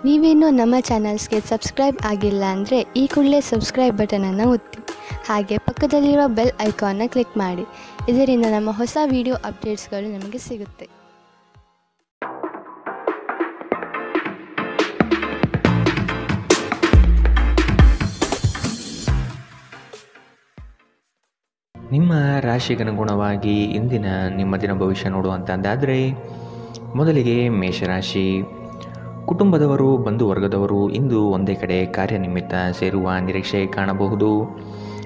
ನೀವೇನೂ ನಮ್ಮ ಚಾನಲ್ಸ್ಗೆ ಸಬ್ಸ್ಕ್ರೈಬ್ ಆಗಿಲ್ಲ ಅಂದರೆ ಈ ಕೂಡಲೇ ಸಬ್ಸ್ಕ್ರೈಬ್ ಬಟನನ್ನು ಒತ್ತಿ. ಹಾಗೆ ಪಕ್ಕದಲ್ಲಿರುವ ಬೆಲ್ ಐಕಾನ್ನ ಕ್ಲಿಕ್ ಮಾಡಿ. ಇದರಿಂದ ನಮ್ಮ ಹೊಸ ವಿಡಿಯೋ ಅಪ್ಡೇಟ್ಸ್ಗಳು ನಿಮಗೆ ಸಿಗುತ್ತೆ. ನಿಮ್ಮ ರಾಶಿಗನುಗುಣವಾಗಿ ಇಂದಿನ ನಿಮ್ಮ ದಿನ ಭವಿಷ್ಯ ನೋಡುವಂತಂದಾದರೆ, ಮೊದಲಿಗೆ ಮೇಷರಾಶಿ. ಕುಟುಂಬದವರು, ಬಂಧುವರ್ಗದವರು ಇಂದು ಒಂದೇ ಕಡೆ ಕಾರ್ಯನಿಮಿತ್ತ ಸೇರುವ ನಿರೀಕ್ಷೆ ಕಾಣಬಹುದು.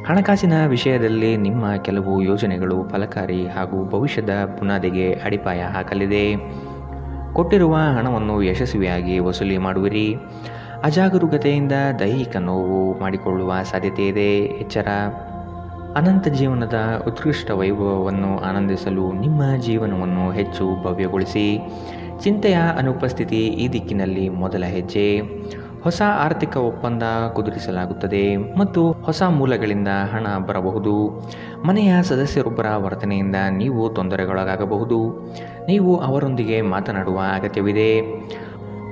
ಹಣಕಾಸಿನ ವಿಷಯದಲ್ಲಿ ನಿಮ್ಮ ಕೆಲವು ಯೋಜನೆಗಳು ಫಲಕಾರಿ ಹಾಗೂ ಭವಿಷ್ಯದ ಬುನಾದಿಗೆ ಅಡಿಪಾಯ ಹಾಕಲಿದೆ. ಕೊಟ್ಟಿರುವ ಹಣವನ್ನು ಯಶಸ್ವಿಯಾಗಿ ವಸೂಲಿ ಮಾಡುವಿರಿ. ಅಜಾಗರೂಕತೆಯಿಂದ ದೈಹಿಕ ನೋವು ಮಾಡಿಕೊಳ್ಳುವ ಸಾಧ್ಯತೆ ಇದೆ, ಎಚ್ಚರ. ಅನಂತ ಜೀವನದ ಉತ್ಕೃಷ್ಟ ವೈಭವವನ್ನು ಆನಂದಿಸಲು ನಿಮ್ಮ ಜೀವನವನ್ನು ಹೆಚ್ಚು ಭವ್ಯಗೊಳಿಸಿ. ಚಿಂತೆಯ ಅನುಪಸ್ಥಿತಿ ಈ ದಿಕ್ಕಿನಲ್ಲಿ ಮೊದಲ ಹೆಜ್ಜೆ. ಹೊಸ ಆರ್ಥಿಕ ಒಪ್ಪಂದ ಕುದುರಿಸಲಾಗುತ್ತದೆ ಮತ್ತು ಹೊಸ ಮೂಲಗಳಿಂದ ಹಣ ಬರಬಹುದು. ಮನೆಯ ಸದಸ್ಯರೊಬ್ಬರ ವರ್ತನೆಯಿಂದ ನೀವು ತೊಂದರೆಗೊಳಗಾಗಬಹುದು. ನೀವು ಅವರೊಂದಿಗೆ ಮಾತನಾಡುವ ಅಗತ್ಯವಿದೆ.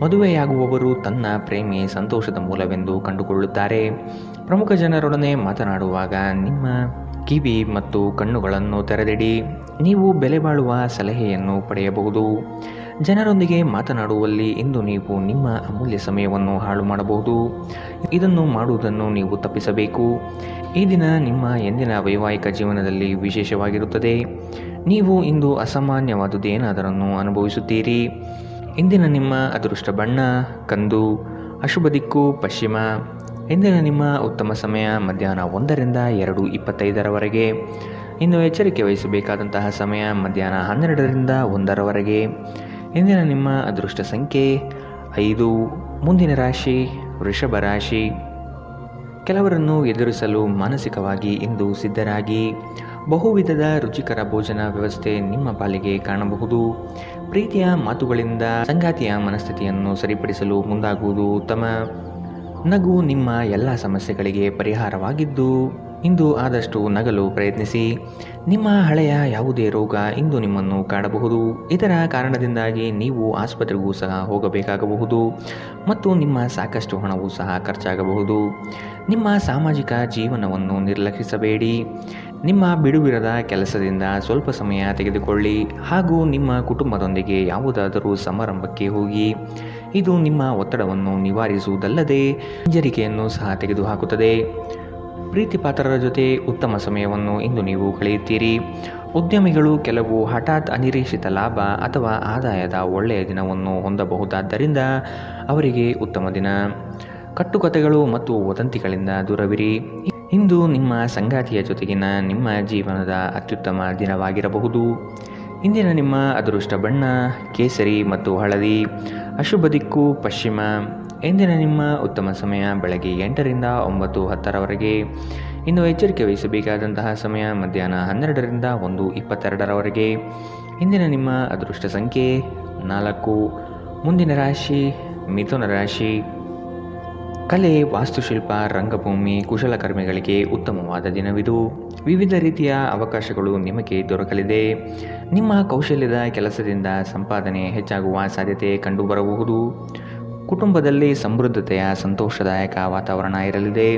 ಮದುವೆಯಾಗುವವರು ತನ್ನ ಪ್ರೇಮಿ ಸಂತೋಷದ ಮೂಲವೆಂದು ಕಂಡುಕೊಳ್ಳುತ್ತಾರೆ. ಪ್ರಮುಖ ಜನರೊಡನೆ ಮಾತನಾಡುವಾಗ ನಿಮ್ಮ ಕಿವಿ ಮತ್ತು ಕಣ್ಣುಗಳನ್ನು ತೆರೆದಿಡಿ. ನೀವು ಬೆಲೆ ಬಾಳುವ ಸಲಹೆಯನ್ನು ಪಡೆಯಬಹುದು. ಜನರೊಂದಿಗೆ ಮಾತನಾಡುವಲ್ಲಿ ಇಂದು ನೀವು ನಿಮ್ಮ ಅಮೂಲ್ಯ ಸಮಯವನ್ನು ಹಾಳು ಮಾಡಬಹುದು. ಇದನ್ನು ಮಾಡುವುದನ್ನು ನೀವು ತಪ್ಪಿಸಬೇಕು. ಈ ದಿನ ನಿಮ್ಮ ಎಂದಿನ ವೈವಾಹಿಕ ಜೀವನದಲ್ಲಿ ವಿಶೇಷವಾಗಿರುತ್ತದೆ. ನೀವು ಇಂದು ಅಸಾಮಾನ್ಯವಾದುದೇನಾದರನ್ನು ಅನುಭವಿಸುತ್ತೀರಿ. ಇಂದಿನ ನಿಮ್ಮ ಅದೃಷ್ಟ ಬಣ್ಣ ಕಂದು, ಅಶುಭ ದಿಕ್ಕು ಪಶ್ಚಿಮ. ಇಂದಿನ ನಿಮ್ಮ ಉತ್ತಮ ಸಮಯ ಮಧ್ಯಾಹ್ನ 1ರಿಂದ 2:25 ಇನ್ನು ಎಚ್ಚರಿಕೆ ವಹಿಸಬೇಕಾದಂತಹ ಸಮಯ ಮಧ್ಯಾಹ್ನ 12ರಿಂದ 1 ಇಂದಿನ ನಿಮ್ಮ ಅದೃಷ್ಟ ಸಂಖ್ಯೆ 5. ಮುಂದಿನ ರಾಶಿ ವೃಷಭ ರಾಶಿ. ಕೆಲವರನ್ನು ಎದುರಿಸಲು ಮಾನಸಿಕವಾಗಿ ಇಂದು ಸಿದ್ಧರಾಗಿ. ಬಹುವಿಧದ ರುಚಿಕರ ಭೋಜನ ವ್ಯವಸ್ಥೆ ನಿಮ್ಮ ಪಾಲಿಗೆ ಕಾಣಬಹುದು. ಪ್ರೀತಿಯ ಮಾತುಗಳಿಂದ ಸಂಗಾತಿಯ ಮನಸ್ಥಿತಿಯನ್ನು ಸರಿಪಡಿಸಲು ಮುಂದಾಗುವುದು ಉತ್ತಮ. ನಗು ನಿಮ್ಮ ಎಲ್ಲ ಸಮಸ್ಯೆಗಳಿಗೆ ಪರಿಹಾರವಾಗಿದ್ದು ಇಂದು ಆದಷ್ಟು ನಗಲು ಪ್ರಯತ್ನಿಸಿ. ನಿಮ್ಮ ಹಳೆಯ ಯಾವುದೇ ರೋಗ ಇಂದು ನಿಮ್ಮನ್ನು ಕಾಡಬಹುದು. ಇದರ ಕಾರಣದಿಂದಾಗಿ ನೀವು ಆಸ್ಪತ್ರೆಗೂ ಸಹ ಹೋಗಬೇಕಾಗಬಹುದು ಮತ್ತು ನಿಮ್ಮ ಸಾಕಷ್ಟು ಹಣವೂ ಸಹ ಖರ್ಚಾಗಬಹುದು. ನಿಮ್ಮ ಸಾಮಾಜಿಕ ಜೀವನವನ್ನು ನಿರ್ಲಕ್ಷಿಸಬೇಡಿ. ನಿಮ್ಮ ಬಿಡುವಿರದ ಕೆಲಸದಿಂದ ಸ್ವಲ್ಪ ಸಮಯ ತೆಗೆದುಕೊಳ್ಳಿ ಹಾಗೂ ನಿಮ್ಮ ಕುಟುಂಬದೊಂದಿಗೆ ಯಾವುದಾದರೂ ಸಮಾರಂಭಕ್ಕೆ ಹೋಗಿ. ಇದು ನಿಮ್ಮ ಒತ್ತಡವನ್ನು ನಿವಾರಿಸುವುದಲ್ಲದೆ ಹಿಂಜರಿಕೆಯನ್ನು ಸಹ ತೆಗೆದುಹಾಕುತ್ತದೆ. ಪ್ರೀತಿಪಾತ್ರರ ಜೊತೆ ಉತ್ತಮ ಸಮಯವನ್ನು ಇಂದು ನೀವು ಕಳೆಯುತ್ತೀರಿ. ಉದ್ಯಮಿಗಳು ಕೆಲವು ಹಠಾತ್ ಅನಿರೀಕ್ಷಿತ ಲಾಭ ಅಥವಾ ಆದಾಯದ ಒಳ್ಳೆಯ ದಿನವನ್ನು ಹೊಂದಬಹುದಾದ್ದರಿಂದ ಅವರಿಗೆ ಉತ್ತಮ ದಿನ. ಕಟ್ಟುಕತೆಗಳು ಮತ್ತು ವದಂತಿಗಳಿಂದ ದೂರವಿರಿ. ಇಂದು ನಿಮ್ಮ ಸಂಗಾತಿಯ ಜೊತೆಗಿನ ನಿಮ್ಮ ಜೀವನದ ಅತ್ಯುತ್ತಮ ದಿನವಾಗಿರಬಹುದು. ಇಂದಿನ ನಿಮ್ಮ ಅದೃಷ್ಟ ಬಣ್ಣ ಕೇಸರಿ ಮತ್ತು ಹಳದಿ, ಅಶುಭ ದಿಕ್ಕು ಪಶ್ಚಿಮ. ಇಂದಿನ ನಿಮ್ಮ ಉತ್ತಮ ಸಮಯ ಬೆಳಗ್ಗೆ 8ರಿಂದ 9:10 ಇನ್ನು ಎಚ್ಚರಿಕೆ ವಹಿಸಬೇಕಾದಂತಹ ಸಮಯ ಮಧ್ಯಾಹ್ನ 12ರಿಂದ 1:22 ಇಂದಿನ ನಿಮ್ಮ ಅದೃಷ್ಟ ಸಂಖ್ಯೆ 4. ಮುಂದಿನ ರಾಶಿ ಮಿಥುನ ರಾಶಿ. ಕಲೆ, ವಾಸ್ತುಶಿಲ್ಪ, ರಂಗಭೂಮಿ, ಕುಶಲಕರ್ಮಿಗಳಿಗೆ ಉತ್ತಮವಾದ ದಿನವಿದು. ವಿವಿಧ ರೀತಿಯ ಅವಕಾಶಗಳು ನಿಮಗೆ ದೊರಕಲಿದೆ. ನಿಮ್ಮ ಕೌಶಲ್ಯದ ಕೆಲಸದಿಂದ ಸಂಪಾದನೆ ಹೆಚ್ಚಾಗುವ ಸಾಧ್ಯತೆ ಕಂಡುಬರಬಹುದು. ಕುಟುಂಬದಲ್ಲಿ ಸಮೃದ್ಧತೆಯ ಸಂತೋಷದಾಯಕ ವಾತಾವರಣ ಇರಲಿದೆ.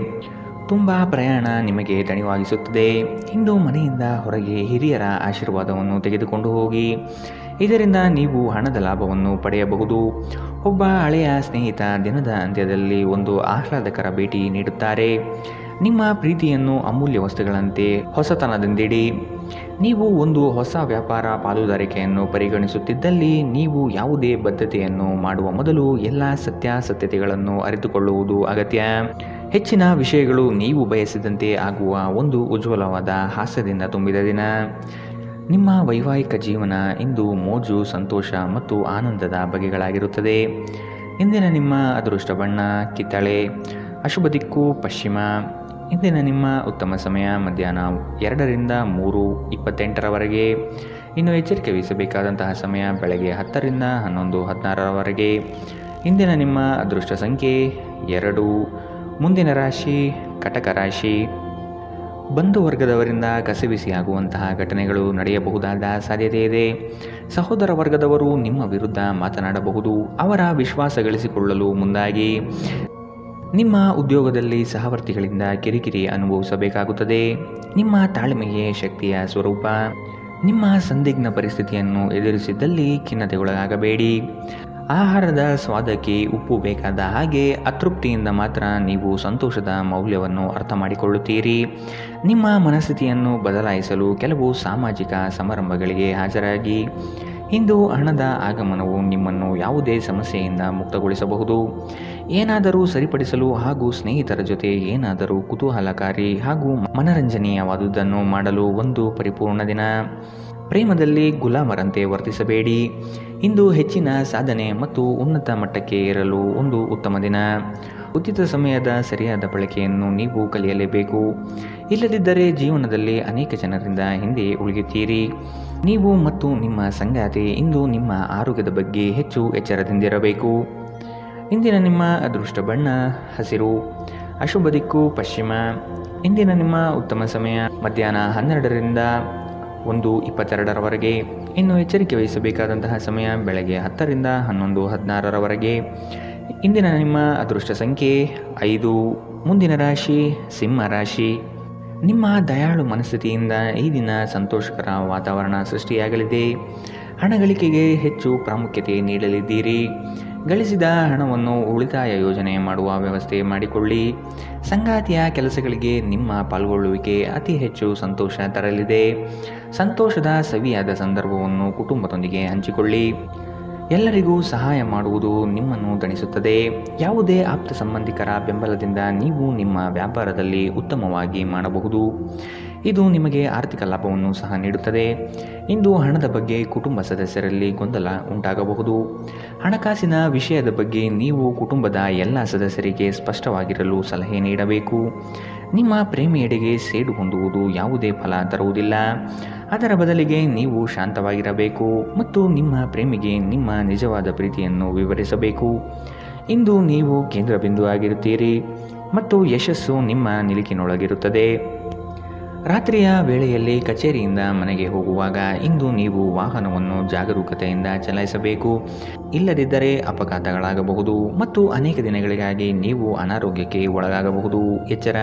ತುಂಬ ಪ್ರಯಾಣ ನಿಮಗೆ ದಣಿವಾಗಿಸುತ್ತದೆ. ಇಂದು ಮನೆಯಿಂದ ಹೊರಗೆ ಹಿರಿಯರ ಆಶೀರ್ವಾದವನ್ನು ತೆಗೆದುಕೊಂಡು ಹೋಗಿ. ಇದರಿಂದ ನೀವು ಹಣದ ಲಾಭವನ್ನು ಪಡೆಯಬಹುದು. ಒಬ್ಬ ಹಳೆಯ ಸ್ನೇಹಿತ ದಿನದ ಅಂತ್ಯದಲ್ಲಿ ಒಂದು ಆಹ್ಲಾದಕರ ಭೇಟಿ ನೀಡುತ್ತಾರೆ. ನಿಮ್ಮ ಪ್ರೀತಿಯನ್ನು ಅಮೂಲ್ಯ ವಸ್ತುಗಳಂತೆ ಹೊಸತನದಿಂದಿಡಿ. ನೀವು ಒಂದು ಹೊಸ ವ್ಯಾಪಾರ ಪಾಲುದಾರಿಕೆಯನ್ನು ಪರಿಗಣಿಸುತ್ತಿದ್ದಲ್ಲಿ ನೀವು ಯಾವುದೇ ಬದ್ಧತೆಯನ್ನು ಮಾಡುವ ಮೊದಲು ಎಲ್ಲ ಸತ್ಯಾಸತ್ಯತೆಗಳನ್ನು ಅರಿತುಕೊಳ್ಳುವುದು ಅಗತ್ಯ. ಹೆಚ್ಚಿನ ವಿಷಯಗಳು ನೀವು ಬಯಸಿದಂತೆ ಆಗುವ ಒಂದು ಉಜ್ವಲವಾದ ಹಾಸ್ಯದಿಂದ ತುಂಬಿದ ದಿನ. ನಿಮ್ಮ ವೈವಾಹಿಕ ಜೀವನ ಇಂದು ಮೋಜು, ಸಂತೋಷ ಮತ್ತು ಆನಂದದ ಬಗೆಗಳಾಗಿರುತ್ತದೆ. ಇಂದಿನ ನಿಮ್ಮ ಅದೃಷ್ಟ ಬಣ್ಣ ಕಿತ್ತಳೆ, ಅಶುಭ ದಿಕ್ಕು ಪಶ್ಚಿಮ. ಇಂದಿನ ನಿಮ್ಮ ಉತ್ತಮ ಸಮಯ ಮಧ್ಯಾಹ್ನ 2ರಿಂದ 3:28 ಇನ್ನು ಎಚ್ಚರಿಕೆ ವಹಿಸಬೇಕಾದಂತಹ ಸಮಯ ಬೆಳಗ್ಗೆ 10ರಿಂದ 11:16 ಇಂದಿನ ನಿಮ್ಮ ಅದೃಷ್ಟ ಸಂಖ್ಯೆ 2. ಮುಂದಿನ ರಾಶಿ ಕಟಕ ರಾಶಿ. ಬಂಧು ವರ್ಗದವರಿಂದ ಕಸಿವಿಸಿಯಾಗುವಂತಹ ಘಟನೆಗಳು ನಡೆಯಬಹುದಾದ ಸಾಧ್ಯತೆ ಇದೆ. ಸಹೋದರ ವರ್ಗದವರು ನಿಮ್ಮ ವಿರುದ್ಧ ಮಾತನಾಡಬಹುದು. ಅವರ ವಿಶ್ವಾಸ ಗಳಿಸಿಕೊಳ್ಳಲು ಮುಂದಾಗಿ ನಿಮ್ಮ ಉದ್ಯೋಗದಲ್ಲಿ ಸಹವರ್ತಿಗಳಿಂದ ಕಿರಿಕಿರಿ ಅನುಭವಿಸಬೇಕಾಗುತ್ತದೆ. ನಿಮ್ಮ ತಾಳ್ಮೆಯೇ ಶಕ್ತಿಯ ಸ್ವರೂಪ. ನಿಮ್ಮ ಸಂದಿಗ್ಧ ಪರಿಸ್ಥಿತಿಯನ್ನು ಎದುರಿಸಿದ್ದಲ್ಲಿ ಖಿನ್ನತೆಗೊಳಗಾಗಬೇಡಿ. ಆಹಾರದ ಸ್ವಾದಕ್ಕೆ ಉಪ್ಪು ಬೇಕಾದ ಹಾಗೆ ಅತೃಪ್ತಿಯಿಂದ ಮಾತ್ರ ನೀವು ಸಂತೋಷದ ಮೌಲ್ಯವನ್ನು ಅರ್ಥ ಮಾಡಿಕೊಳ್ಳುತ್ತೀರಿ. ನಿಮ್ಮ ಮನಸ್ಥಿತಿಯನ್ನು ಬದಲಾಯಿಸಲು ಕೆಲವು ಸಾಮಾಜಿಕ ಸಮಾರಂಭಗಳಿಗೆ ಹಾಜರಾಗಿ. ಇಂದು ಹಣದ ಆಗಮನವು ನಿಮ್ಮನ್ನು ಯಾವುದೇ ಸಮಸ್ಯೆಯಿಂದ ಮುಕ್ತಗೊಳಿಸಬಹುದು. ಏನಾದರೂ ಸರಿಪಡಿಸಲು ಹಾಗೂ ಸ್ನೇಹಿತರ ಜೊತೆ ಏನಾದರೂ ಕುತೂಹಲಕಾರಿ ಹಾಗೂ ಮನರಂಜನೀಯವಾದುದನ್ನು ಮಾಡಲು ಒಂದು ಪರಿಪೂರ್ಣ ದಿನ. ಪ್ರೇಮದಲ್ಲಿ ಗುಲಾಮರಂತೆ ವರ್ತಿಸಬೇಡಿ. ಇಂದು ಹೆಚ್ಚಿನ ಸಾಧನೆ ಮತ್ತು ಉನ್ನತ ಮಟ್ಟಕ್ಕೆ ಏರಲು ಒಂದು ಉತ್ತಮ ದಿನ. ಉಚಿತ ಸಮಯದ ಸರಿಯಾದ ಬಳಕೆಯನ್ನು ನೀವು ಕಲಿಯಲೇಬೇಕು. ಇಲ್ಲದಿದ್ದರೆ ಜೀವನದಲ್ಲಿ ಅನೇಕ ಜನರಿಂದ ಹಿಂದೆ ಉಳಿಯುತ್ತೀರಿ. ನೀವು ಮತ್ತು ನಿಮ್ಮ ಸಂಗಾತಿ ಇಂದು ನಿಮ್ಮ ಆರೋಗ್ಯದ ಬಗ್ಗೆ ಹೆಚ್ಚು ಎಚ್ಚರದಿಂದಿರಬೇಕು. ಇಂದಿನ ನಿಮ್ಮ ಅದೃಷ್ಟ ಬಣ್ಣ ಹಸಿರು. ಅಶುಭ ದಿಕ್ಕು ಪಶ್ಚಿಮ. ಇಂದಿನ ನಿಮ್ಮ ಉತ್ತಮ ಸಮಯ ಮಧ್ಯಾಹ್ನ 12ರಿಂದ 1:22 ಇನ್ನು ಎಚ್ಚರಿಕೆ ವಹಿಸಬೇಕಾದಂತಹ ಸಮಯ ಬೆಳಗ್ಗೆ 10ರಿಂದ 11:16 ಇಂದಿನ ನಿಮ್ಮ ಅದೃಷ್ಟ ಸಂಖ್ಯೆ 5. ಮುಂದಿನ ರಾಶಿ ಸಿಂಹ ರಾಶಿ. ನಿಮ್ಮ ದಯಾಳು ಮನಸ್ಥಿತಿಯಿಂದ ಈ ದಿನ ಸಂತೋಷಕರ ವಾತಾವರಣ ಸೃಷ್ಟಿಯಾಗಲಿದೆ. ಹಣ ಗಳಿಕೆಗೆ ಹೆಚ್ಚು ಪ್ರಾಮುಖ್ಯತೆ ನೀಡಲಿದ್ದೀರಿ. ಗಳಿಸಿದ ಹಣವನ್ನು ಉಳಿತಾಯ ಯೋಜನೆ ಮಾಡುವ ವ್ಯವಸ್ಥೆ ಮಾಡಿಕೊಳ್ಳಿ. ಸಂಗಾತಿಯ ಕೆಲಸಗಳಿಗೆ ನಿಮ್ಮ ಪಾಲ್ಗೊಳ್ಳುವಿಕೆ ಅತಿ ಹೆಚ್ಚು ಸಂತೋಷ ತರಲಿದೆ. ಸಂತೋಷದ ಸವಿಯಾದ ಸಂದರ್ಭವನ್ನು ಕುಟುಂಬದೊಂದಿಗೆ ಹಂಚಿಕೊಳ್ಳಿ. ಎಲ್ಲರಿಗೂ ಸಹಾಯ ಮಾಡುವುದು ನಿಮ್ಮನ್ನು ದಣಿಸುತ್ತದೆ. ಯಾವುದೇ ಆಪ್ತ ಸಂಬಂಧಿಕರ ಬೆಂಬಲದಿಂದ ನೀವು ನಿಮ್ಮ ವ್ಯಾಪಾರದಲ್ಲಿ ಉತ್ತಮವಾಗಿ ಮಾಡಬಹುದು. ಇದು ನಿಮಗೆ ಆರ್ಥಿಕ ಲಾಭವನ್ನು ಸಹ ನೀಡುತ್ತದೆ. ಇಂದು ಹಣದ ಬಗ್ಗೆ ಕುಟುಂಬ ಸದಸ್ಯರಲ್ಲಿ ಗೊಂದಲ ಉಂಟಾಗಬಹುದು. ಹಣಕಾಸಿನ ವಿಷಯದ ಬಗ್ಗೆ ನೀವು ಕುಟುಂಬದ ಎಲ್ಲ ಸದಸ್ಯರಿಗೆ ಸ್ಪಷ್ಟವಾಗಿರಲು ಸಲಹೆ ನೀಡಬೇಕು. ನಿಮ್ಮ ಪ್ರೇಮಿಯೆಡೆಗೆ ಸೇಡು ಹೊಂದುವುದು ಯಾವುದೇ ಫಲ ತರುವುದಿಲ್ಲ. ಅದರ ಬದಲಿಗೆ ನೀವು ಶಾಂತವಾಗಿರಬೇಕು ಮತ್ತು ನಿಮ್ಮ ಪ್ರೇಮಿಗೆ ನಿಮ್ಮ ನಿಜವಾದ ಪ್ರೀತಿಯನ್ನು ವಿವರಿಸಬೇಕು. ಇಂದು ನೀವು ಕೇಂದ್ರ ಬಿಂದು ಆಗಿರುತ್ತೀರಿ ಮತ್ತು ಯಶಸ್ಸು ನಿಮ್ಮ ನಿಲುಕಿನೊಳಗಿರುತ್ತದೆ. ರಾತ್ರಿಯ ವೇಳೆಯಲ್ಲಿ ಕಚೇರಿಯಿಂದ ಮನೆಗೆ ಹೋಗುವಾಗ ಇಂದು ನೀವು ವಾಹನವನ್ನು ಜಾಗರೂಕತೆಯಿಂದ ಚಲಾಯಿಸಬೇಕು. ಇಲ್ಲದಿದ್ದರೆ ಅಪಘಾತಗಳಾಗಬಹುದು ಮತ್ತು ಅನೇಕ ದಿನಗಳಿಗಾಗಿ ನೀವು ಅನಾರೋಗ್ಯಕ್ಕೆ ಒಳಗಾಗಬಹುದು. ಎಚ್ಚರ.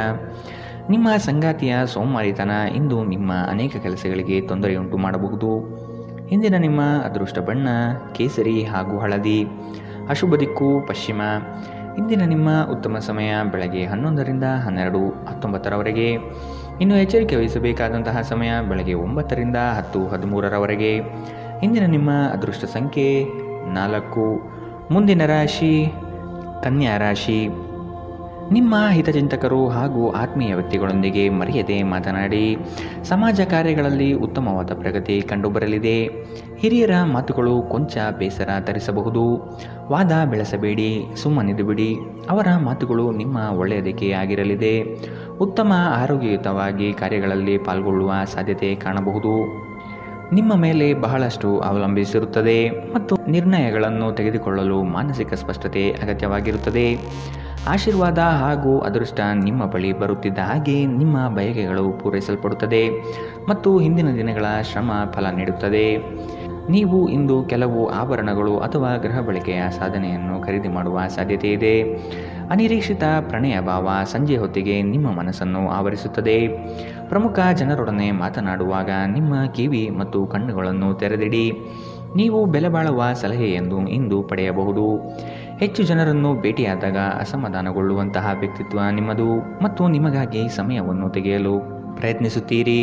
ನಿಮ್ಮ ಸಂಗಾತಿಯ ಸೋಮಾರಿತನ ಇಂದು ನಿಮ್ಮ ಅನೇಕ ಕೆಲಸಗಳಿಗೆ ತೊಂದರೆಯುಂಟು ಮಾಡಬಹುದು. ಇಂದಿನ ನಿಮ್ಮ ಅದೃಷ್ಟ ಬಣ್ಣ ಕೇಸರಿ ಹಾಗೂ ಹಳದಿ. ಅಶುಭ ದಿಕ್ಕು ಪಶ್ಚಿಮ. ಇಂದಿನ ನಿಮ್ಮ ಉತ್ತಮ ಸಮಯ ಬೆಳಗ್ಗೆ 11ರಿಂದ 12:19 ಇನ್ನು ಎಚ್ಚರಿಕೆ ವಹಿಸಬೇಕಾದಂತಹ ಸಮಯ ಬೆಳಗ್ಗೆ 9ರಿಂದ 10:13 ಇಂದಿನ ನಿಮ್ಮ ಅದೃಷ್ಟ ಸಂಖ್ಯೆ 4. ಮುಂದಿನ ರಾಶಿ ಕನ್ಯಾ ರಾಶಿ. ನಿಮ್ಮ ಹಿತಚಿಂತಕರು ಹಾಗೂ ಆತ್ಮೀಯ ವ್ಯಕ್ತಿಗಳೊಂದಿಗೆ ಮರೆಯದೆ ಮಾತನಾಡಿ. ಸಮಾಜ ಕಾರ್ಯಗಳಲ್ಲಿ ಉತ್ತಮವಾದ ಪ್ರಗತಿ ಕಂಡುಬರಲಿದೆ. ಹಿರಿಯರ ಮಾತುಗಳು ಕೊಂಚ ಬೇಸರ ತರಿಸಬಹುದು. ವಾದ ಬೆಳೆಸಬೇಡಿ, ಸುಮ್ಮನಿದು ಬಿಡಿ. ಅವರ ಮಾತುಗಳು ನಿಮ್ಮ ಒಳ್ಳೆಯದಕ್ಕೆ ಆಗಿರಲಿದೆ. ಉತ್ತಮ ಆರೋಗ್ಯಯುತವಾಗಿ ಕಾರ್ಯಗಳಲ್ಲಿ ಪಾಲ್ಗೊಳ್ಳುವ ಸಾಧ್ಯತೆ ಕಾಣಬಹುದು. ನಿಮ್ಮ ಮೇಲೆ ಬಹಳಷ್ಟು ಅವಲಂಬಿಸಿರುತ್ತದೆ ಮತ್ತು ನಿರ್ಣಯಗಳನ್ನು ತೆಗೆದುಕೊಳ್ಳಲು ಮಾನಸಿಕ ಸ್ಪಷ್ಟತೆ ಅಗತ್ಯವಾಗಿರುತ್ತದೆ. ಆಶೀರ್ವಾದ ಹಾಗೂ ಅದೃಷ್ಟ ನಿಮ್ಮ ಬಳಿ ಬರುತ್ತಿದ್ದ ಹಾಗೆ ನಿಮ್ಮ ಬಯಕೆಗಳು ಪೂರೈಸಲ್ಪಡುತ್ತದೆ ಮತ್ತು ಹಿಂದಿನ ದಿನಗಳ ಶ್ರಮ ಫಲ ನೀಡುತ್ತದೆ. ನೀವು ಇಂದು ಕೆಲವು ಆಭರಣಗಳು ಅಥವಾ ಗೃಹ ಬಳಕೆಯ ಸಾಧನೆಯನ್ನು ಖರೀದಿ ಮಾಡುವ ಸಾಧ್ಯತೆ ಇದೆ. ಅನಿರೀಕ್ಷಿತ ಪ್ರಣಯ ಭಾವ ಸಂಜೆ ಹೊತ್ತಿಗೆ ನಿಮ್ಮ ಮನಸ್ಸನ್ನು ಆವರಿಸುತ್ತದೆ. ಪ್ರಮುಖ ಜನರೊಡನೆ ಮಾತನಾಡುವಾಗ ನಿಮ್ಮ ಕಿವಿ ಮತ್ತು ಕಣ್ಣುಗಳನ್ನು ತೆರೆದಿಡಿ. ನೀವು ಬೆಲೆಬಾಳುವ ಸಲಹೆಯನ್ನು ಇಂದು ಪಡೆಯಬಹುದು. ಹೆಚ್ಚು ಜನರನ್ನು ಭೇಟಿಯಾದಾಗ ಅಸಮಾಧಾನಗೊಳ್ಳುವಂತಹ ವ್ಯಕ್ತಿತ್ವ ನಿಮ್ಮದು ಮತ್ತು ನಿಮಗಾಗಿ ಸಮಯವನ್ನು ತೆಗೆಯಲು ಪ್ರಯತ್ನಿಸುತ್ತೀರಿ.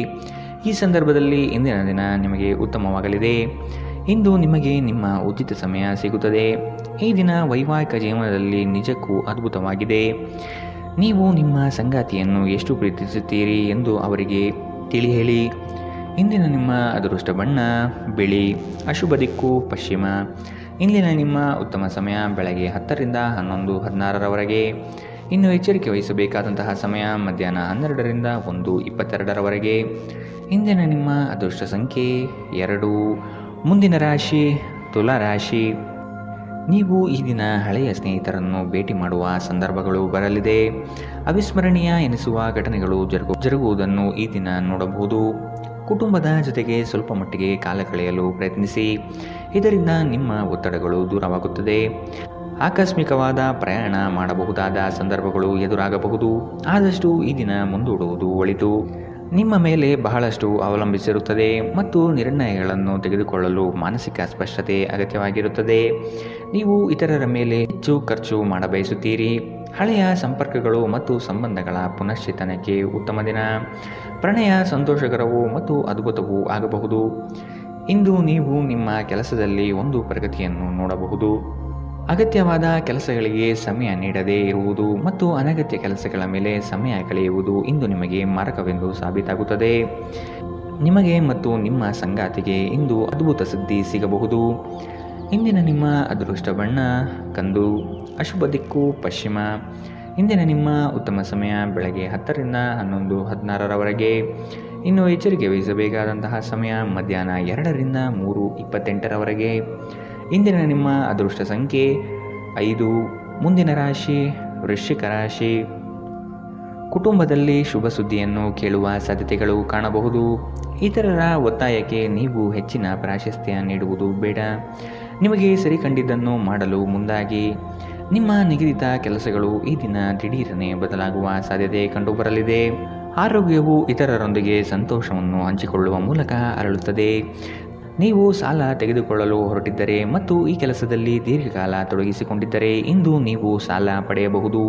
ಈ ಸಂದರ್ಭದಲ್ಲಿ ಇಂದಿನ ದಿನ ನಿಮಗೆ ಉತ್ತಮವಾಗಲಿದೆ. ಇಂದು ನಿಮಗೆ ನಿಮ್ಮ ಉಚಿತ ಸಮಯ ಸಿಗುತ್ತದೆ. ಈ ದಿನ ವೈವಾಹಿಕ ಜೀವನದಲ್ಲಿ ನಿಜಕ್ಕೂ ಅದ್ಭುತವಾಗಿದೆ. ನೀವು ನಿಮ್ಮ ಸಂಗಾತಿಯನ್ನು ಎಷ್ಟು ಪ್ರೀತಿಸುತ್ತೀರಿ ಎಂದು ಅವರಿಗೆ ತಿಳಿ ಹೇಳಿ. ಇಂದಿನ ನಿಮ್ಮ ಅದೃಷ್ಟ ಬಣ್ಣ ಬಿಳಿ. ಅಶುಭ ದಿಕ್ಕು ಪಶ್ಚಿಮ. ಇಂದಿನ ನಿಮ್ಮ ಉತ್ತಮ ಸಮಯ ಬೆಳಗ್ಗೆ 10ರಿಂದ 11:16 ಇನ್ನು ಎಚ್ಚರಿಕೆ ವಹಿಸಬೇಕಾದಂತಹ ಸಮಯ ಮಧ್ಯಾಹ್ನ 12ರಿಂದ 1:22 ಇಂದಿನ ನಿಮ್ಮ ಅದೃಷ್ಟ ಸಂಖ್ಯೆ 2. ಮುಂದಿನ ರಾಶಿ ತುಲಾ ರಾಶಿ. ನೀವು ಈ ದಿನ ಹಳೆಯ ಸ್ನೇಹಿತರನ್ನು ಭೇಟಿ ಮಾಡುವ ಸಂದರ್ಭಗಳು ಬರಲಿದೆ. ಅವಿಸ್ಮರಣೀಯ ಎನಿಸುವ ಘಟನೆಗಳು ಜರುಗುವುದನ್ನು ಈ ದಿನ ನೋಡಬಹುದು. ಕುಟುಂಬದ ಜೊತೆಗೆ ಸ್ವಲ್ಪ ಮಟ್ಟಿಗೆ ಕಾಲ ಕಳೆಯಲು ಪ್ರಯತ್ನಿಸಿ. ಇದರಿಂದ ನಿಮ್ಮ ಒತ್ತಡಗಳು ದೂರವಾಗುತ್ತದೆ. ಆಕಸ್ಮಿಕವಾದ ಪ್ರಯಾಣ ಮಾಡಬಹುದಾದ ಸಂದರ್ಭಗಳು ಎದುರಾಗಬಹುದು. ಆದಷ್ಟು ಈ ದಿನ ಮುಂದೂಡುವುದು ಒಳಿತು. ನಿಮ್ಮ ಮೇಲೆ ಬಹಳಷ್ಟು ಅವಲಂಬಿಸಿರುತ್ತದೆ ಮತ್ತು ನಿರ್ಣಯಗಳನ್ನು ತೆಗೆದುಕೊಳ್ಳಲು ಮಾನಸಿಕ ಸ್ಪಷ್ಟತೆ ಅಗತ್ಯವಾಗಿರುತ್ತದೆ. ನೀವು ಇತರರ ಮೇಲೆ ಹೆಚ್ಚು ಖರ್ಚು ಮಾಡಬಯಸುತ್ತೀರಿ. ಹಳೆಯ ಸಂಪರ್ಕಗಳು ಮತ್ತು ಸಂಬಂಧಗಳ ಪುನಶ್ಚೇತನಕ್ಕೆ ಉತ್ತಮ ದಿನ. ಪ್ರಣಯ ಸಂತೋಷಕರವೂ ಮತ್ತು ಅದ್ಭುತವೂ ಆಗಬಹುದು. ಇಂದು ನೀವು ನಿಮ್ಮ ಕೆಲಸದಲ್ಲಿ ಒಂದು ಪ್ರಗತಿಯನ್ನು ನೋಡಬಹುದು. ಅಗತ್ಯವಾದ ಕೆಲಸಗಳಿಗೆ ಸಮಯ ನೀಡದೇ ಇರುವುದು ಮತ್ತು ಅನಗತ್ಯ ಕೆಲಸಗಳ ಮೇಲೆ ಸಮಯ ಕಳೆಯುವುದು ಇಂದು ನಿಮಗೆ ಮಾರಕವೆಂದು ಸಾಬೀತಾಗುತ್ತದೆ. ನಿಮಗೆ ಮತ್ತು ನಿಮ್ಮ ಸಂಗಾತಿಗೆ ಇಂದು ಅದ್ಭುತ ಸುದ್ದಿ ಸಿಗಬಹುದು. ಇಂದಿನ ನಿಮ್ಮ ಅದೃಷ್ಟ ಬಣ್ಣ ಕಂದು. ಅಶುಭ ದಿಕ್ಕು ಪಶ್ಚಿಮ. ಇಂದಿನ ನಿಮ್ಮ ಉತ್ತಮ ಸಮಯ ಬೆಳಗ್ಗೆ 10 ರಿಂದ 11:16 ಇನ್ನು ಎಚ್ಚರಿಕೆ ವಹಿಸಬೇಕಾದಂತಹ ಸಮಯ ಮಧ್ಯಾಹ್ನ 2 ರಿಂದ 3:28 ಇಂದಿನ ನಿಮ್ಮ ಅದೃಷ್ಟ ಸಂಖ್ಯೆ 5. ಮುಂದಿನ ರಾಶಿ ವೃಶ್ಚಿಕ ರಾಶಿ. ಕುಟುಂಬದಲ್ಲಿ ಶುಭ ಸುದ್ದಿಯನ್ನು ಕೇಳುವ ಸಾಧ್ಯತೆಗಳು ಕಾಣಬಹುದು. ಇತರರ ಒತ್ತಾಯಕ್ಕೆ ನೀವು ಹೆಚ್ಚಿನ ಪ್ರಾಶಸ್ತ್ಯ ನೀಡುವುದು ಬೇಡ. ನಿಮಗೆ ಸರಿ ಕಂಡಿದ್ದನ್ನು ಮಾಡಲು ಮುಂದಾಗಿ. ನಿಮ್ಮ ನಿಗದಿತ ಕೆಲಸಗಳು ಈ ದಿನ ದಿಢೀರನೆ ಬದಲಾಗುವ ಸಾಧ್ಯತೆ ಕಂಡುಬರಲಿದೆ. ಆರೋಗ್ಯವು ಇತರರೊಂದಿಗೆ ಸಂತೋಷವನ್ನು ಹಂಚಿಕೊಳ್ಳುವ ಮೂಲಕ ಅರಳುತ್ತದೆ. ನೀವು ಸಾಲ ತೆಗೆದುಕೊಳ್ಳಲು ಹೊರಟಿದ್ದರೆ ಮತ್ತು ಈ ಕೆಲಸದಲ್ಲಿ ದೀರ್ಘಕಾಲ ತೊಡಗಿಸಿಕೊಂಡಿದ್ದರೆ ಇಂದು ನೀವು ಸಾಲ ಪಡೆಯಬಹುದು.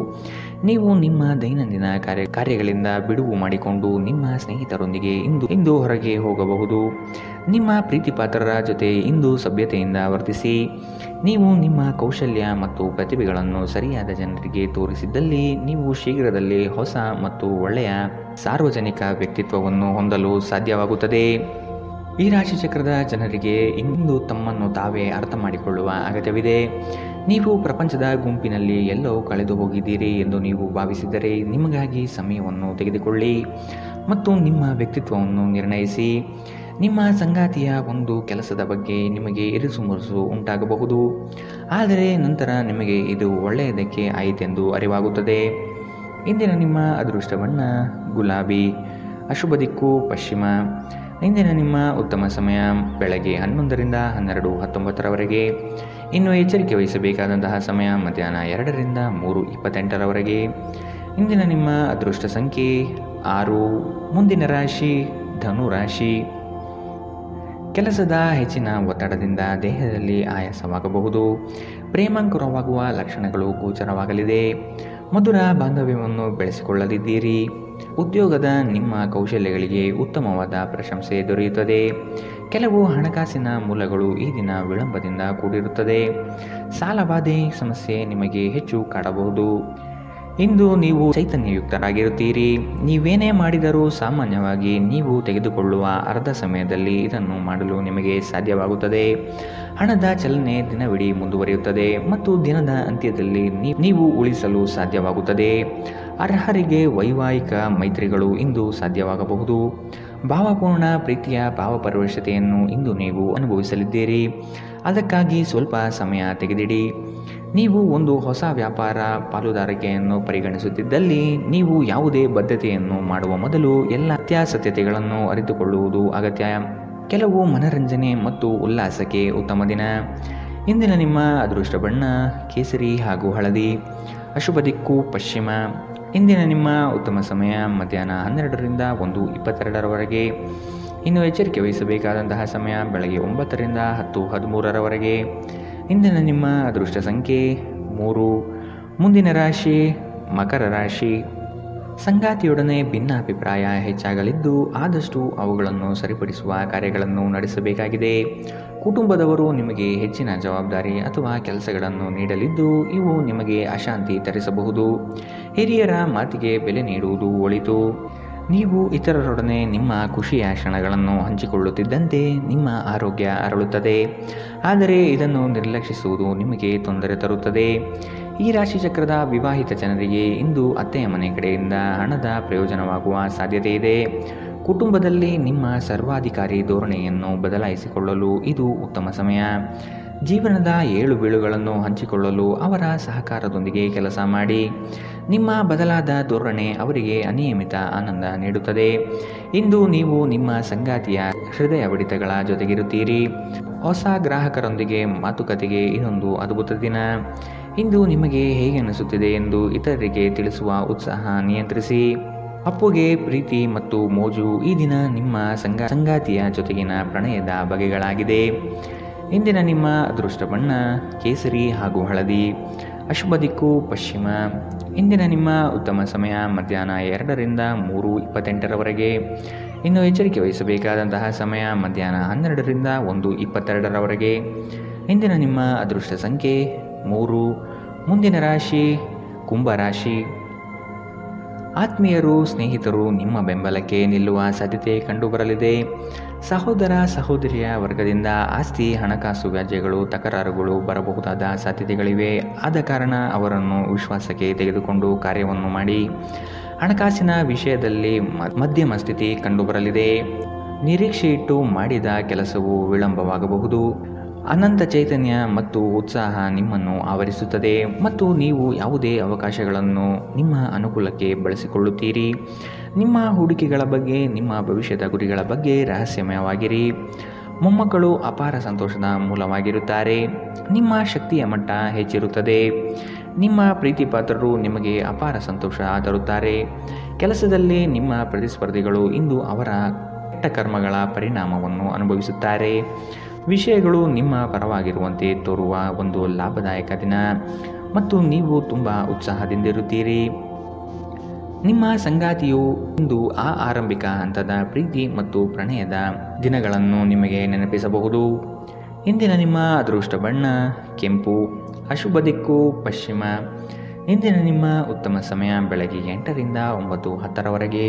ನೀವು ನಿಮ್ಮ ದೈನಂದಿನ ಕಾರ್ಯಗಳಿಂದ ಬಿಡುವು ಮಾಡಿಕೊಂಡು ನಿಮ್ಮ ಸ್ನೇಹಿತರೊಂದಿಗೆ ಇಂದು ಹೊರಗೆ ಹೋಗಬಹುದು. ನಿಮ್ಮ ಪ್ರೀತಿಪಾತ್ರರ ಜೊತೆ ಇಂದು ಸಭ್ಯತೆಯಿಂದ ವರ್ತಿಸಿ. ನೀವು ನಿಮ್ಮ ಕೌಶಲ್ಯ ಮತ್ತು ಪ್ರತಿಭೆಗಳನ್ನು ಸರಿಯಾದ ಜನರಿಗೆ ತೋರಿಸಿದ್ದಲ್ಲಿ ನೀವು ಶೀಘ್ರದಲ್ಲೇ ಹೊಸ ಮತ್ತು ಒಳ್ಳೆಯ ಸಾರ್ವಜನಿಕ ವ್ಯಕ್ತಿತ್ವವನ್ನು ಹೊಂದಲು ಸಾಧ್ಯವಾಗುತ್ತದೆ. ಈ ರಾಶಿಚಕ್ರದ ಜನರಿಗೆ ಇಂದು ತಮ್ಮನ್ನು ತಾವೇ ಅರ್ಥ ಮಾಡಿಕೊಳ್ಳುವ ಅಗತ್ಯವಿದೆ. ನೀವು ಪ್ರಪಂಚದ ಗುಂಪಿನಲ್ಲಿ ಎಲ್ಲೋ ಕಳೆದು ಹೋಗಿದ್ದೀರಿ ಎಂದು ನೀವು ಭಾವಿಸಿದರೆ ನಿಮಗಾಗಿ ಸಮಯವನ್ನು ತೆಗೆದುಕೊಳ್ಳಿ ಮತ್ತು ನಿಮ್ಮ ವ್ಯಕ್ತಿತ್ವವನ್ನು ನಿರ್ಣಯಿಸಿ. ನಿಮ್ಮ ಸಂಗಾತಿಯ ಒಂದು ಕೆಲಸದ ಬಗ್ಗೆ ನಿಮಗೆ ಇರಿಸುಮುರುಸು ಉಂಟಾಗಬಹುದು, ಆದರೆ ನಂತರ ನಿಮಗೆ ಇದು ಒಳ್ಳೆಯದಕ್ಕೆ ಆಯಿತೆಂದು ಅರಿವಾಗುತ್ತದೆ. ಇಂದಿನ ನಿಮ್ಮ ಅದೃಷ್ಟ ಬಣ್ಣ ಗುಲಾಬಿ. ಅಶುಭ ದಿಕ್ಕು ಪಶ್ಚಿಮ. ಇಂದಿನ ನಿಮ್ಮ ಉತ್ತಮ ಸಮಯ ಬೆಳಗ್ಗೆ 11 ರಿಂದ 12:19 ಇನ್ನು ಎಚ್ಚರಿಕೆ ವಹಿಸಬೇಕಾದಂತಹ ಸಮಯ ಮಧ್ಯಾಹ್ನ 2 ರಿಂದ 3:28 ಇಂದಿನ ನಿಮ್ಮ ಅದೃಷ್ಟ ಸಂಖ್ಯೆ 6. ಮುಂದಿನ ರಾಶಿ ಧನು ರಾಶಿ. ಕೆಲಸದ ಹೆಚ್ಚಿನ ಒತ್ತಡದಿಂದ ದೇಹದಲ್ಲಿ ಆಯಾಸವಾಗಬಹುದು. ಪ್ರೇಮಾಂಕುರವಾಗುವ ಲಕ್ಷಣಗಳು ಗೋಚರವಾಗಲಿದೆ. ಮಧುರ ಬಾಂಧವ್ಯವನ್ನು ಬೆಳೆಸಿಕೊಳ್ಳಲಿದ್ದೀರಿ. ಉದ್ಯೋಗದ ನಿಮ್ಮ ಕೌಶಲ್ಯಗಳಿಗೆ ಉತ್ತಮವಾದ ಪ್ರಶಂಸೆ ದೊರೆಯುತ್ತದೆ. ಕೆಲವು ಹಣಕಾಸಿನ ಮೂಲಗಳು ಈ ದಿನ ವಿಳಂಬದಿಂದ ಕೂಡಿರುತ್ತದೆ. ಸಾಲಬಾಧೆ ಸಮಸ್ಯೆ ನಿಮಗೆ ಹೆಚ್ಚು ಕಾಡಬಹುದು. ಇಂದು ನೀವು ಚೈತನ್ಯಯುಕ್ತರಾಗಿರುತ್ತೀರಿ. ನೀವೇನೇ ಮಾಡಿದರೂ ಸಾಮಾನ್ಯವಾಗಿ ನೀವು ತೆಗೆದುಕೊಳ್ಳುವ ಅರ್ಧ ಸಮಯದಲ್ಲಿ ಇದನ್ನು ಮಾಡಲು ನಿಮಗೆ ಸಾಧ್ಯವಾಗುತ್ತದೆ. ಹಣದ ಚಲನೆ ದಿನವಿಡೀ ಮುಂದುವರಿಯುತ್ತದೆ ಮತ್ತು ದಿನದ ಅಂತ್ಯದಲ್ಲಿ ನೀವು ಉಳಿಸಲು ಸಾಧ್ಯವಾಗುತ್ತದೆ. ಅರ್ಹರಿಗೆ ವೈವಾಹಿಕ ಮೈತ್ರಿಗಳು ಇಂದು ಸಾಧ್ಯವಾಗಬಹುದು. ಭಾವಪೂರ್ಣ ಪ್ರೀತಿಯ ಭಾವಪರವಶತೆಯನ್ನು ಇಂದು ನೀವು ಅನುಭವಿಸಲಿದ್ದೀರಿ. ಅದಕ್ಕಾಗಿ ಸ್ವಲ್ಪ ಸಮಯ ತೆಗೆದಿಡಿ. ನೀವು ಒಂದು ಹೊಸ ವ್ಯಾಪಾರ ಪಾಲುದಾರಿಕೆಯನ್ನು ಪರಿಗಣಿಸುತ್ತಿದ್ದಲ್ಲಿ ನೀವು ಯಾವುದೇ ಬದ್ಧತೆಯನ್ನು ಮಾಡುವ ಮೊದಲು ಎಲ್ಲ ಸತ್ಯಾಸತ್ಯತೆಗಳನ್ನು ಅರಿತುಕೊಳ್ಳುವುದು ಅಗತ್ಯ. ಕೆಲವು ಮನರಂಜನೆ ಮತ್ತು ಉಲ್ಲಾಸಕ್ಕೆ ಉತ್ತಮ ದಿನ. ಇಂದಿನ ನಿಮ್ಮ ಅದೃಷ್ಟ ಬಣ್ಣ ಕೇಸರಿ ಹಾಗೂ ಹಳದಿ. ಅಶುಭ ದಿಕ್ಕು ಪಶ್ಚಿಮ. ಇಂದಿನ ನಿಮ್ಮ ಉತ್ತಮ ಸಮಯ ಮಧ್ಯಾಹ್ನ 12 ರಿಂದ 1:22 ಇನ್ನು ಎಚ್ಚರಿಕೆ ವಹಿಸಬೇಕಾದಂತಹ ಸಮಯ ಬೆಳಗ್ಗೆ 9 ರಿಂದ 10:13 ಇಂದಿನ ನಿಮ್ಮ ಅದೃಷ್ಟ ಸಂಖ್ಯೆ 3. ಮುಂದಿನ ರಾಶಿ ಮಕರ ರಾಶಿ. ಸಂಗಾತಿಯೊಡನೆ ಭಿನ್ನಾಭಿಪ್ರಾಯ ಹೆಚ್ಚಾಗಲಿದ್ದು ಆದಷ್ಟು ಅವುಗಳನ್ನು ಸರಿಪಡಿಸುವ ಕಾರ್ಯಗಳನ್ನು ನಡೆಸಬೇಕಾಗಿದೆ. ಕುಟುಂಬದವರು ನಿಮಗೆ ಹೆಚ್ಚಿನ ಜವಾಬ್ದಾರಿ ಅಥವಾ ಕೆಲಸಗಳನ್ನು ನೀಡಲಿದ್ದು ಇವು ನಿಮಗೆ ಅಶಾಂತಿ ತರಿಸಬಹುದು. ಹಿರಿಯರ ಮಾತಿಗೆ ಬೆಲೆ ನೀಡುವುದು ಒಳಿತು. ನೀವು ಇತರರೊಡನೆ ನಿಮ್ಮ ಖುಷಿಯ ಕ್ಷಣಗಳನ್ನು ಹಂಚಿಕೊಳ್ಳುತ್ತಿದ್ದಂತೆ ನಿಮ್ಮ ಆರೋಗ್ಯ ಅರಳುತ್ತದೆ, ಆದರೆ ಇದನ್ನು ನಿರ್ಲಕ್ಷಿಸುವುದು ನಿಮಗೆ ತೊಂದರೆ ತರುತ್ತದೆ. ಈ ರಾಶಿಚಕ್ರದ ವಿವಾಹಿತ ಜನರಿಗೆ ಇಂದು ಅತ್ತೆಯ ಮನೆ ಕಡೆಯಿಂದ ಹಣದ ಪ್ರಯೋಜನವಾಗುವ ಸಾಧ್ಯತೆ ಇದೆ. ಕುಟುಂಬದಲ್ಲಿ ನಿಮ್ಮ ಸರ್ವಾಧಿಕಾರಿ ಧೋರಣೆಯನ್ನು ಬದಲಾಯಿಸಿಕೊಳ್ಳಲು ಇದು ಉತ್ತಮ ಸಮಯ. ಜೀವನದ ಏಳು ಬೀಳುಗಳನ್ನು ಹಂಚಿಕೊಳ್ಳಲು ಅವರ ಸಹಕಾರದೊಂದಿಗೆ ಕೆಲಸ ಮಾಡಿ. ನಿಮ್ಮ ಬದಲಾದ ಧೋರಣೆ ಅವರಿಗೆ ಅನಿಯಮಿತ ಆನಂದ ನೀಡುತ್ತದೆ. ಇಂದು ನೀವು ನಿಮ್ಮ ಸಂಗಾತಿಯ ಹೃದಯ ಬಡಿತಗಳ ಜೊತೆಗಿರುತ್ತೀರಿ. ಹೊಸ ಗ್ರಾಹಕರೊಂದಿಗೆ ಮಾತುಕತೆಗೆ ಇದೊಂದು ಅದ್ಭುತ ದಿನ. ಇಂದು ನಿಮಗೆ ಹೇಗೆ ಅನಿಸುತ್ತಿದೆ ಎಂದು ಇತರರಿಗೆ ತಿಳಿಸುವ ಉತ್ಸಾಹ ನಿಯಂತ್ರಿಸಿ. ಅಪ್ಪುಗೆ ಪ್ರೀತಿ ಮತ್ತು ಮೋಜು ಈ ದಿನ ನಿಮ್ಮ ಸಂಗಾತಿಯ ಜೊತೆಗಿನ ಪ್ರಣಯದ ಬಗೆಗಳಾಗಿದೆ. ಇಂದಿನ ನಿಮ್ಮ ಅದೃಷ್ಟ ಬಣ್ಣ ಕೇಸರಿ ಹಾಗೂ ಹಳದಿ. ಅಶುಭ ದಿಕ್ಕು ಪಶ್ಚಿಮ. ಇಂದಿನ ನಿಮ್ಮ ಉತ್ತಮ ಸಮಯ ಮಧ್ಯಾಹ್ನ 2ರಿಂದ 3:28ರವರೆಗೆ. ಇನ್ನು ಎಚ್ಚರಿಕೆ ವಹಿಸಬೇಕಾದಂತಹ ಸಮಯ ಮಧ್ಯಾಹ್ನ 12ರಿಂದ 1:22ರವರೆಗೆ. ಇಂದಿನ ನಿಮ್ಮ ಅದೃಷ್ಟ ಸಂಖ್ಯೆ 3. ಮುಂದಿನ ರಾಶಿ ಕುಂಭರಾಶಿ. ಆತ್ಮೀಯರು, ಸ್ನೇಹಿತರು ನಿಮ್ಮ ಬೆಂಬಲಕ್ಕೆ ನಿಲ್ಲುವ ಸಾಧ್ಯತೆ ಕಂಡುಬರಲಿದೆ. ಸಹೋದರ ಸಹೋದರಿಯ ವರ್ಗದಿಂದ ಆಸ್ತಿ, ಹಣಕಾಸು ವ್ಯಾಜ್ಯಗಳು, ತಕರಾರುಗಳು ಬರಬಹುದಾದ ಸಾಧ್ಯತೆಗಳಿವೆ. ಆದ ಕಾರಣ ಅವರನ್ನು ವಿಶ್ವಾಸಕ್ಕೆ ತೆಗೆದುಕೊಂಡು ಕಾರ್ಯವನ್ನು ಮಾಡಿ. ಹಣಕಾಸಿನ ವಿಷಯದಲ್ಲಿ ಮಧ್ಯಮ ಸ್ಥಿತಿ ಕಂಡುಬರಲಿದೆ. ನಿರೀಕ್ಷೆಯಿಟ್ಟು ಮಾಡಿದ ಕೆಲಸವು ವಿಳಂಬವಾಗಬಹುದು. ಅನಂತ ಚೈತನ್ಯ ಮತ್ತು ಉತ್ಸಾಹ ನಿಮ್ಮನ್ನು ಆವರಿಸುತ್ತದೆ ಮತ್ತು ನೀವು ಯಾವುದೇ ಅವಕಾಶಗಳನ್ನು ನಿಮ್ಮ ಅನುಕೂಲಕ್ಕೆ ಬಳಸಿಕೊಳ್ಳುತ್ತೀರಿ. ನಿಮ್ಮ ಹೂಡಿಕೆಗಳ ಬಗ್ಗೆ, ನಿಮ್ಮ ಭವಿಷ್ಯದ ಗುರಿಗಳ ಬಗ್ಗೆ ರಹಸ್ಯಮಯವಾಗಿರಿ. ಮೊಮ್ಮಕ್ಕಳು ಅಪಾರ ಸಂತೋಷದ ಮೂಲವಾಗಿರುತ್ತಾರೆ. ನಿಮ್ಮ ಶಕ್ತಿಯ ಮಟ್ಟ ಹೆಚ್ಚಿರುತ್ತದೆ. ನಿಮ್ಮ ಪ್ರೀತಿಪಾತ್ರರು ನಿಮಗೆ ಅಪಾರ ಸಂತೋಷ ತರುತ್ತಾರೆ. ಕೆಲಸದಲ್ಲಿ ನಿಮ್ಮ ಪ್ರತಿಸ್ಪರ್ಧಿಗಳು ಇಂದು ಅವರ ಕೆಟ್ಟ ಕರ್ಮಗಳ ಪರಿಣಾಮವನ್ನು ಅನುಭವಿಸುತ್ತಾರೆ. ವಿಷಯಗಳು ನಿಮ್ಮ ಪರವಾಗಿರುವಂತೆ ತೋರುವ ಒಂದು ಲಾಭದಾಯಕ ದಿನ ಮತ್ತು ನೀವು ತುಂಬ ಉತ್ಸಾಹದಿಂದಿರುತ್ತೀರಿ. ನಿಮ್ಮ ಸಂಗಾತಿಯು ಇಂದು ಆರಂಭಿಕ ಹಂತದ ಪ್ರೀತಿ ಮತ್ತು ಪ್ರಣಯದ ದಿನಗಳನ್ನು ನಿಮಗೆ ನೆನಪಿಸಬಹುದು. ಇಂದಿನ ನಿಮ್ಮ ಅದೃಷ್ಟ ಬಣ್ಣ ಕೆಂಪು. ಅಶುಭ ದಿಕ್ಕು ಪಶ್ಚಿಮ. ಇಂದಿನ ನಿಮ್ಮ ಉತ್ತಮ ಸಮಯ ಬೆಳಗ್ಗೆ 8ರಿಂದ 9:10ರವರೆಗೆ.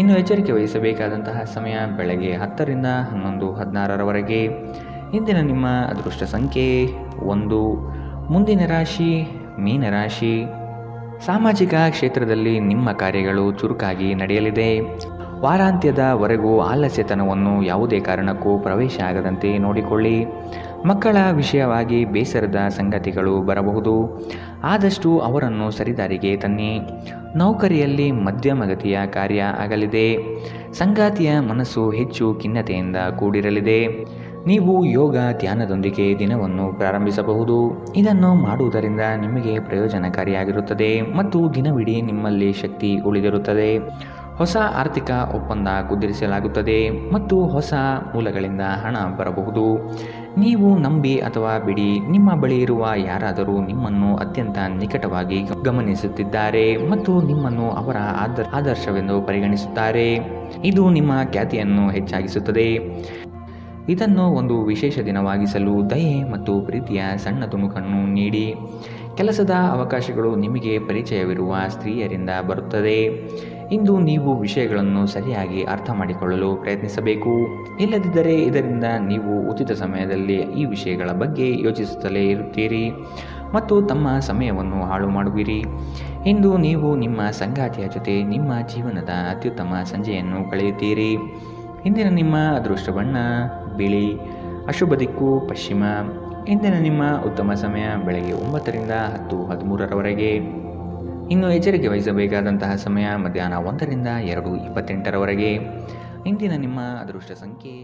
ಇನ್ನು ಎಚ್ಚರಿಕೆ ವಹಿಸಬೇಕಾದಂತಹ ಸಮಯ ಬೆಳಗ್ಗೆ 10ರಿಂದ 11:16ರವರೆಗೆ. ಇಂದಿನ ನಿಮ್ಮ ಅದೃಷ್ಟ ಸಂಖ್ಯೆ 1. ಮುಂದಿನ ರಾಶಿ ಮೀನರಾಶಿ. ಸಾಮಾಜಿಕ ಕ್ಷೇತ್ರದಲ್ಲಿ ನಿಮ್ಮ ಕಾರ್ಯಗಳು ಚುರುಕಾಗಿ ನಡೆಯಲಿದೆ. ವಾರಾಂತ್ಯದವರೆಗೂ ಆಲಸ್ಯತನವನ್ನು ಯಾವುದೇ ಕಾರಣಕ್ಕೂ ಪ್ರವೇಶ ಆಗದಂತೆ ನೋಡಿಕೊಳ್ಳಿ. ಮಕ್ಕಳ ವಿಷಯವಾಗಿ ಬೇಸರದ ಸಂಗತಿಗಳು ಬರಬಹುದು. ಆದಷ್ಟು ಅವರನ್ನು ಸರಿದಾರಿಗೆ ತನ್ನಿ. ನೌಕರಿಯಲ್ಲಿ ಮಧ್ಯಮಗತಿಯ ಕಾರ್ಯ ಆಗಲಿದೆ. ಸಂಗಾತಿಯ ಮನಸ್ಸು ಹೆಚ್ಚು ಖಿನ್ನತೆಯಿಂದ ಕೂಡಿರಲಿದೆ. ನೀವು ಯೋಗ ಧ್ಯಾನದೊಂದಿಗೆ ದಿನವನ್ನು ಪ್ರಾರಂಭಿಸಬಹುದು. ಇದನ್ನು ಮಾಡುವುದರಿಂದ ನಿಮಗೆ ಪ್ರಯೋಜನಕಾರಿಯಾಗಿರುತ್ತದೆ ಮತ್ತು ದಿನವಿಡೀ ನಿಮ್ಮಲ್ಲಿ ಶಕ್ತಿ ಉಳಿದಿರುತ್ತದೆ. ಹೊಸ ಆರ್ಥಿಕ ಒಪ್ಪಂದ ಕುದುರಿಸಲಾಗುತ್ತದೆ ಮತ್ತು ಹೊಸ ಮೂಲಗಳಿಂದ ಹಣ ಬರಬಹುದು. ನೀವು ನಂಬಿ ಅಥವಾ ಬಿಡಿ, ನಿಮ್ಮ ಬಳಿ ಇರುವ ಯಾರಾದರೂ ನಿಮ್ಮನ್ನು ಅತ್ಯಂತ ನಿಕಟವಾಗಿ ಗಮನಿಸುತ್ತಿದ್ದಾರೆ ಮತ್ತು ನಿಮ್ಮನ್ನು ಅವರ ಆದರ್ಶವೆಂದು ಪರಿಗಣಿಸುತ್ತಾರೆ. ಇದು ನಿಮ್ಮ ಖ್ಯಾತಿಯನ್ನು ಹೆಚ್ಚಾಗಿಸುತ್ತದೆ. ಇದನ್ನು ಒಂದು ವಿಶೇಷ ದಿನವಾಗಿಸಲು ದಯೆ ಮತ್ತು ಪ್ರೀತಿಯ ಸಣ್ಣ ತುಣುಕನ್ನು ನೀಡಿ. ಕೆಲಸದ ಅವಕಾಶಗಳು ನಿಮಗೆ ಪರಿಚಯವಿರುವ ಸ್ತ್ರೀಯರಿಂದ ಬರುತ್ತದೆ. ಇಂದು ನೀವು ವಿಷಯಗಳನ್ನು ಸರಿಯಾಗಿ ಅರ್ಥ ಮಾಡಿಕೊಳ್ಳಲು ಪ್ರಯತ್ನಿಸಬೇಕು. ಇಲ್ಲದಿದ್ದರೆ ಇದರಿಂದ ನೀವು ಉಚಿತ ಸಮಯದಲ್ಲಿ ಈ ವಿಷಯಗಳ ಬಗ್ಗೆ ಯೋಚಿಸುತ್ತಲೇ ಇರುತ್ತೀರಿ ಮತ್ತು ತಮ್ಮ ಸಮಯವನ್ನು ಹಾಳು ಮಾಡುವಿರಿ. ಇಂದು ನೀವು ನಿಮ್ಮ ಸಂಗಾತಿಯ ಜೊತೆ ನಿಮ್ಮ ಜೀವನದ ಅತ್ಯುತ್ತಮ ಸಂಜೆಯನ್ನು ಕಳೆಯುತ್ತೀರಿ. ಇಂದಿನ ನಿಮ್ಮ ಅದೃಷ್ಟ ಬಣ್ಣ ಬಿಳಿ. ಅಶುಭ ದಿಕ್ಕು ಪಶ್ಚಿಮ. ಇಂದಿನ ನಿಮ್ಮ ಉತ್ತಮ ಸಮಯ ಬೆಳಗ್ಗೆ 9ರಿಂದ 10:13ರವರೆಗೆ. ಇನ್ನು ಎಚ್ಚರಿಕೆ ವಹಿಸಬೇಕಾದಂತಹ ಸಮಯ ಮಧ್ಯಾಹ್ನ 1ರಿಂದ 2:28ರವರೆಗೆ. ಇಂದಿನ ನಿಮ್ಮ ಅದೃಷ್ಟ ಸಂಖ್ಯೆ